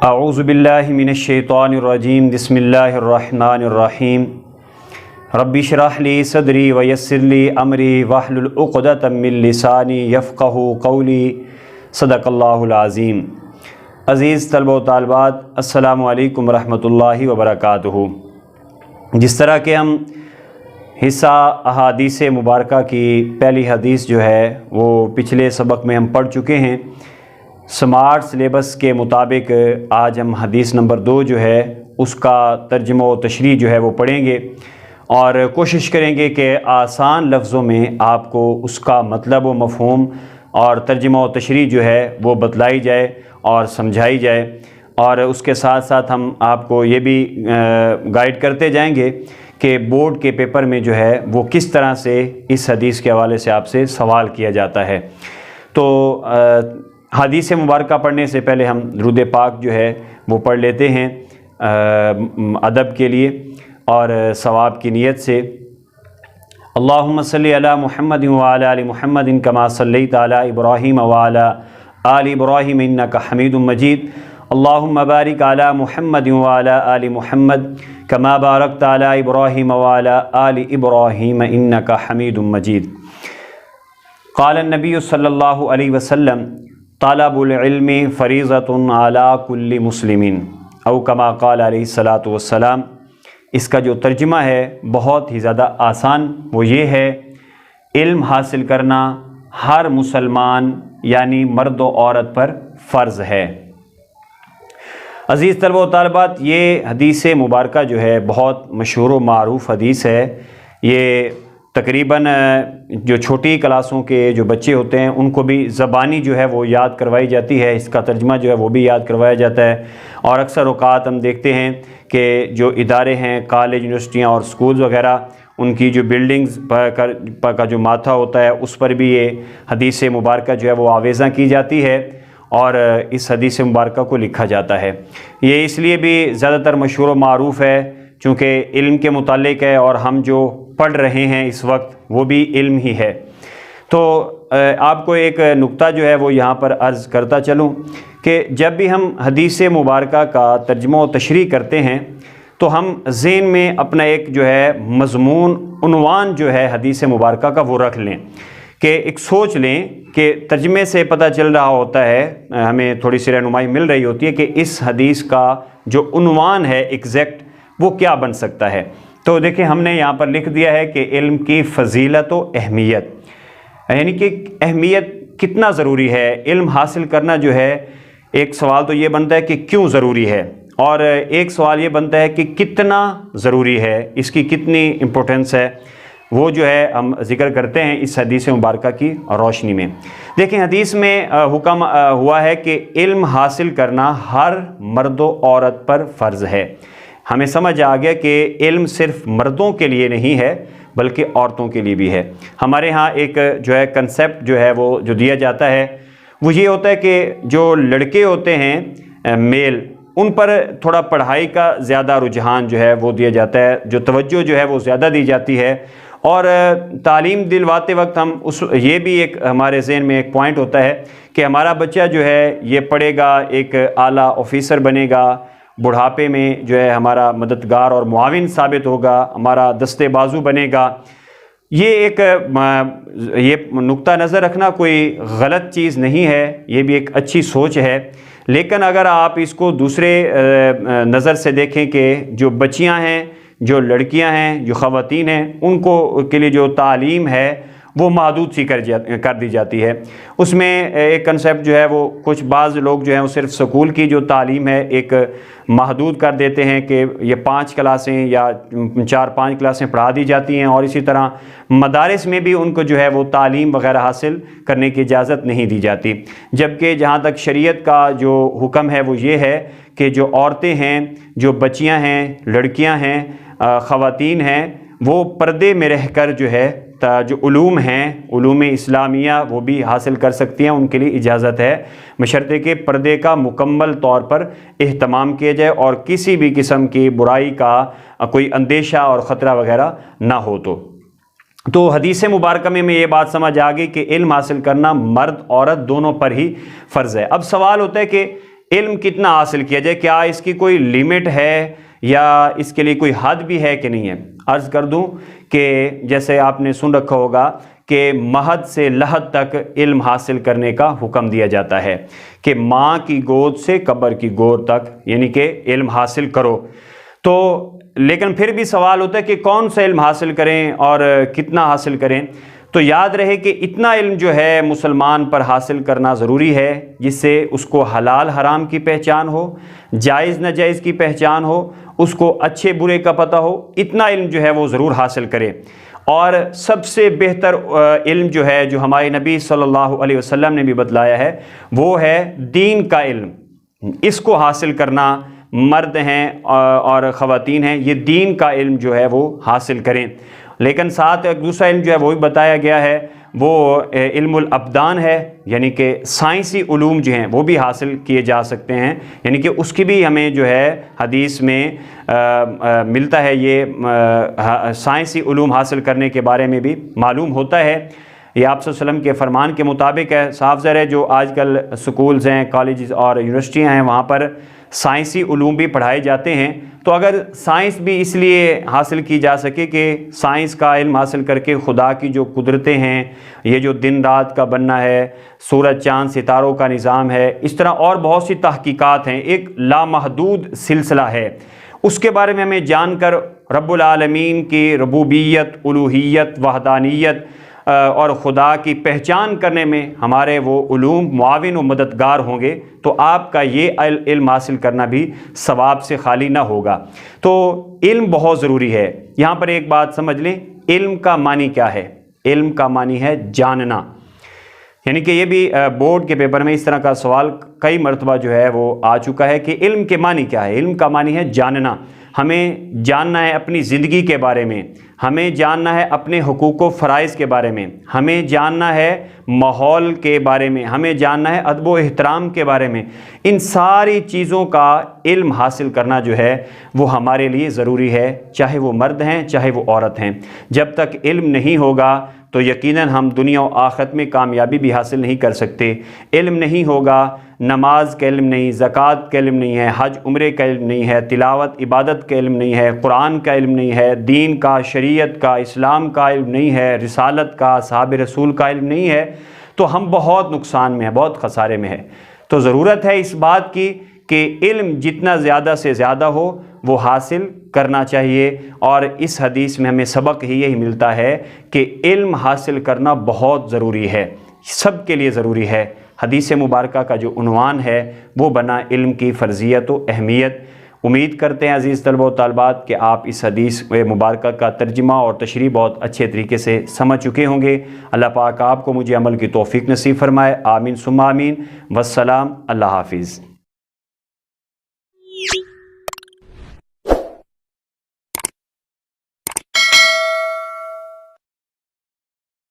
اعوذ باللہ من الشیطان الرجیم بسم اللہ الرحمن الرحیم رب اشرح لی صدری ویسر لی امری واحلل عقدۃ من لسانی یفقہوا قولی صدق اللہ العظیم۔ عزیز طلبہ و طالبات، السلام علیکم ورحمۃ اللہ وبرکاتہ۔ جس طرح کہ ہم حصہ احادیث مبارکہ کی پہلی حدیث جو ہے وہ پچھلے سبق میں ہم پڑھ چکے ہیں، سمارٹ سلیبس کے مطابق آج ہم حدیث نمبر 2 جو ہے اس کا ترجمہ و تشریح جو ہے وہ پڑھیں گے، اور کوشش کریں گے کہ آسان لفظوں میں آپ کو اس کا مطلب و مفہوم اور ترجمہ و تشریح جو ہے وہ بتلائی جائے اور سمجھائی جائے، اور اس کے ساتھ ساتھ ہم آپ کو یہ بھی گائیڈ کرتے جائیں گے کہ بورڈ کے پیپر میں جو ہے وہ کس طرح سے اس حدیث کے حوالے سے آپ سے سوال کیا جاتا ہے۔ تو حدیث مبارکہ پڑھنے سے پہلے ہم درود پاک جو ہے وہ پڑھ لیتے ہیں ادب کے لیے اور ثواب کی نیت سے۔ اللہم صلی علی محمد وعلی آل محمد کما صلیت علی ابراہیم وعلی آل ابراہیم انک حمید مجید۔ اللہم بارک علی محمد وعلی آل محمد کما بارکت علی ابراہیم وعلی آل ابراہیم انک حمید مجید۔ قال النبی صلی اللہ علیہ وسلم طلب العلم فریضۃ علی کل مسلم، او کما قال علیہ الصلاۃ والسلام۔ اس کا جو ترجمہ ہے بہت ہی زیادہ آسان، وہ یہ ہے، علم حاصل کرنا ہر مسلمان یعنی مرد و عورت پر فرض ہے۔ عزیز طلبہ و طالبات، یہ حدیث مبارکہ جو ہے بہت مشہور و معروف حدیث ہے۔ یہ تقریباً جو چھوٹی کلاسوں کے جو بچے ہوتے ہیں ان کو بھی زبانی جو ہے وہ یاد کروائی جاتی ہے، اس کا ترجمہ جو ہے وہ بھی یاد کروایا جاتا ہے، اور اکثر اوقات ہم دیکھتے ہیں کہ جو ادارے ہیں، کالج، یونیورسٹیاں اور سکولز وغیرہ، ان کی جو بلڈنگز کا جو ماتھا ہوتا ہے اس پر بھی یہ حدیث مبارکہ جو ہے وہ آویزاں کی جاتی ہے اور اس حدیث مبارکہ کو لکھا جاتا ہے۔ یہ اس لیے بھی زیادہ تر مشہور و معروف ہے چونکہ علم کے متعلق ہے، اور ہم جو پڑھ رہے ہیں اس وقت وہ بھی علم ہی ہے۔ تو آپ کو ایک نقطہ جو ہے وہ یہاں پر عرض کرتا چلوں کہ جب بھی ہم حدیث مبارکہ کا ترجمہ و تشریح کرتے ہیں تو ہم ذہن میں اپنا ایک جو ہے مضمون، عنوان جو ہے حدیث مبارکہ کا وہ رکھ لیں، کہ ایک سوچ لیں کہ ترجمے سے پتہ چل رہا ہوتا ہے، ہمیں تھوڑی سی رہنمائی مل رہی ہوتی ہے کہ اس حدیث کا جو عنوان ہے ایگزیکٹ وہ کیا بن سکتا ہے۔ تو دیکھیں، ہم نے یہاں پر لکھ دیا ہے کہ علم کی فضیلت و اہمیت، یعنی کہ اہمیت کتنا ضروری ہے علم حاصل کرنا۔ جو ہے ایک سوال تو یہ بنتا ہے کہ کیوں ضروری ہے، اور ایک سوال یہ بنتا ہے کہ کتنا ضروری ہے، اس کی کتنی امپورٹنس ہے، وہ جو ہے ہم ذکر کرتے ہیں اس حدیث مبارکہ کی روشنی میں۔ دیکھیں، حدیث میں حکم ہوا ہے کہ علم حاصل کرنا ہر مرد و عورت پر فرض ہے۔ ہمیں سمجھ آ گیا کہ علم صرف مردوں کے لیے نہیں ہے بلکہ عورتوں کے لیے بھی ہے۔ ہمارے ہاں ایک جو ہے کنسیپٹ جو ہے وہ جو دیا جاتا ہے وہ یہ ہوتا ہے کہ جو لڑکے ہوتے ہیں میل، ان پر تھوڑا پڑھائی کا زیادہ رجحان جو ہے وہ دیا جاتا ہے، جو توجہ جو ہے وہ زیادہ دی جاتی ہے، اور تعلیم دلواتے وقت ہم یہ بھی ایک ہمارے ذہن میں ایک پوائنٹ ہوتا ہے کہ ہمارا بچہ جو ہے یہ پڑھے گا، ایک اعلیٰ آفیسر بنے گا، بڑھاپے میں جو ہے ہمارا مددگار اور معاون ثابت ہوگا، ہمارا دستے بازو بنے گا۔ یہ نقطہ نظر رکھنا کوئی غلط چیز نہیں ہے، یہ بھی ایک اچھی سوچ ہے، لیکن اگر آپ اس کو دوسرے نظر سے دیکھیں کہ جو بچیاں ہیں، جو لڑکیاں ہیں، جو خواتین ہیں، ان کو کے لیے جو تعلیم ہے وہ محدود سی کر دی جاتی ہے۔ اس میں ایک کنسیپٹ جو ہے وہ کچھ بعض لوگ جو ہیں وہ صرف سکول کی جو تعلیم ہے ایک محدود کر دیتے ہیں کہ یہ 5 کلاسیں یا 4-5 کلاسیں پڑھا دی جاتی ہیں، اور اسی طرح مدارس میں بھی ان کو جو ہے وہ تعلیم وغیرہ حاصل کرنے کی اجازت نہیں دی جاتی، جبکہ جہاں تک شریعت کا جو حکم ہے وہ یہ ہے کہ جو عورتیں ہیں، جو بچیاں ہیں، لڑکیاں ہیں، خواتین ہیں، وہ پردے میں رہ کر جو ہے جو علوم ہیں، علوم اسلامیہ، وہ بھی حاصل کر سکتی ہیں، ان کے لیے اجازت ہے، بشرطے کہ پردے کا مکمل طور پر اہتمام کیا جائے اور کسی بھی قسم کی برائی کا کوئی اندیشہ اور خطرہ وغیرہ نہ ہو۔ تو حدیث مبارکہ میں یہ بات سمجھ آ گئی کہ علم حاصل کرنا مرد عورت دونوں پر ہی فرض ہے۔ اب سوال ہوتا ہے کہ علم کتنا حاصل کیا جائے، کیا اس کی کوئی لیمٹ ہے یا اس کے لیے کوئی حد بھی ہے کہ نہیں ہے؟ عرض کر دوں کہ جیسے آپ نے سن رکھا ہوگا کہ مہد سے لحد تک علم حاصل کرنے کا حکم دیا جاتا ہے کہ ماں کی گود سے قبر کی گود تک یعنی کہ علم حاصل کرو۔ تو لیکن پھر بھی سوال ہوتا ہے کہ کون سا علم حاصل کریں اور کتنا حاصل کریں؟ تو یاد رہے کہ اتنا علم جو ہے مسلمان پر حاصل کرنا ضروری ہے جس سے اس کو حلال حرام کی پہچان ہو، جائز ناجائز کی پہچان ہو، اس کو اچھے برے کا پتہ ہو۔ اتنا علم جو ہے وہ ضرور حاصل کرے۔ اور سب سے بہتر علم جو ہے، جو ہمارے نبی صلی اللہ علیہ وسلم نے بھی بتلایا ہے، وہ ہے دین کا علم۔ اس کو حاصل کرنا، مرد ہیں اور خواتین ہیں، یہ دین کا علم جو ہے وہ حاصل کریں۔ لیکن ساتھ ایک دوسرا علم جو ہے وہ بھی بتایا گیا ہے، وہ علم الابدان ہے، یعنی کہ سائنسی علوم جو ہیں وہ بھی حاصل کیے جا سکتے ہیں، یعنی کہ اس کی بھی ہمیں جو ہے حدیث میں ملتا ہے۔ یہ سائنسی علوم حاصل کرنے کے بارے میں بھی معلوم ہوتا ہے۔ یہ آپ صلی اللہ علیہ وسلم کے فرمان کے مطابق ہے۔ صاف ظاہر ہے جو آج کل سکولز ہیں، کالجز اور یونیورسٹیاں ہیں، وہاں پر سائنسی علوم بھی پڑھائے جاتے ہیں۔ تو اگر سائنس بھی اس لیے حاصل کی جا سکے کہ سائنس کا علم حاصل کر کے خدا کی جو قدرتیں ہیں، یہ جو دن رات کا بننا ہے، سورج چاند ستاروں کا نظام ہے، اس طرح اور بہت سی تحقیقات ہیں، ایک لامحدود سلسلہ ہے، اس کے بارے میں ہمیں جان کر رب العالمین کی ربوبیت، الوہیت، وحدانیت اور خدا کی پہچان کرنے میں ہمارے وہ علوم معاون و مددگار ہوں گے، تو آپ کا یہ علم حاصل کرنا بھی ثواب سے خالی نہ ہوگا۔ تو علم بہت ضروری ہے۔ یہاں پر ایک بات سمجھ لیں، علم کا معنی کیا ہے؟ علم کا معنی ہے جاننا، یعنی کہ یہ بھی بورڈ کے پیپر میں اس طرح کا سوال کئی مرتبہ جو ہے وہ آ چکا ہے کہ علم کے معنی کیا ہے؟ علم کا معنی ہے جاننا۔ ہمیں جاننا ہے اپنی زندگی کے بارے میں، ہمیں جاننا ہے اپنے حقوق و فرائض کے بارے میں، ہمیں جاننا ہے ماحول کے بارے میں، ہمیں جاننا ہے ادب و احترام کے بارے میں۔ ان ساری چیزوں کا علم حاصل کرنا جو ہے وہ ہمارے لیے ضروری ہے، چاہے وہ مرد ہیں چاہے وہ عورت ہیں۔ جب تک علم نہیں ہوگا تو یقیناً ہم دنیا و آخرت میں کامیابی بھی حاصل نہیں کر سکتے۔ علم نہیں ہوگا، نماز کا علم نہیں، زکوٰۃ کا علم نہیں ہے، حج عمرے کا علم نہیں ہے، تلاوت عبادت کا علم نہیں ہے، قرآن کا علم نہیں ہے، دین کا، شریعت کا، اسلام کا علم نہیں ہے، رسالت کا، صحاب رسول کا علم نہیں ہے، تو ہم بہت نقصان میں ہیں، بہت خسارے میں ہیں۔ تو ضرورت ہے اس بات کی کہ علم جتنا زیادہ سے زیادہ ہو وہ حاصل کرنا چاہیے۔ اور اس حدیث میں ہمیں سبق ہی یہی ملتا ہے کہ علم حاصل کرنا بہت ضروری ہے، سب کے لیے ضروری ہے۔ حدیث مبارکہ کا جو عنوان ہے وہ بنا علم کی فرضیت و اہمیت۔ امید کرتے ہیں عزیز طلبہ و طالبات کہ آپ اس حدیث مبارکہ کا ترجمہ اور تشریح بہت اچھے طریقے سے سمجھ چکے ہوں گے۔ اللہ پاک آپ کو مجھے عمل کی توفیق نصیب فرمائے، آمین ثم آمین۔ والسلام، اللہ حافظ۔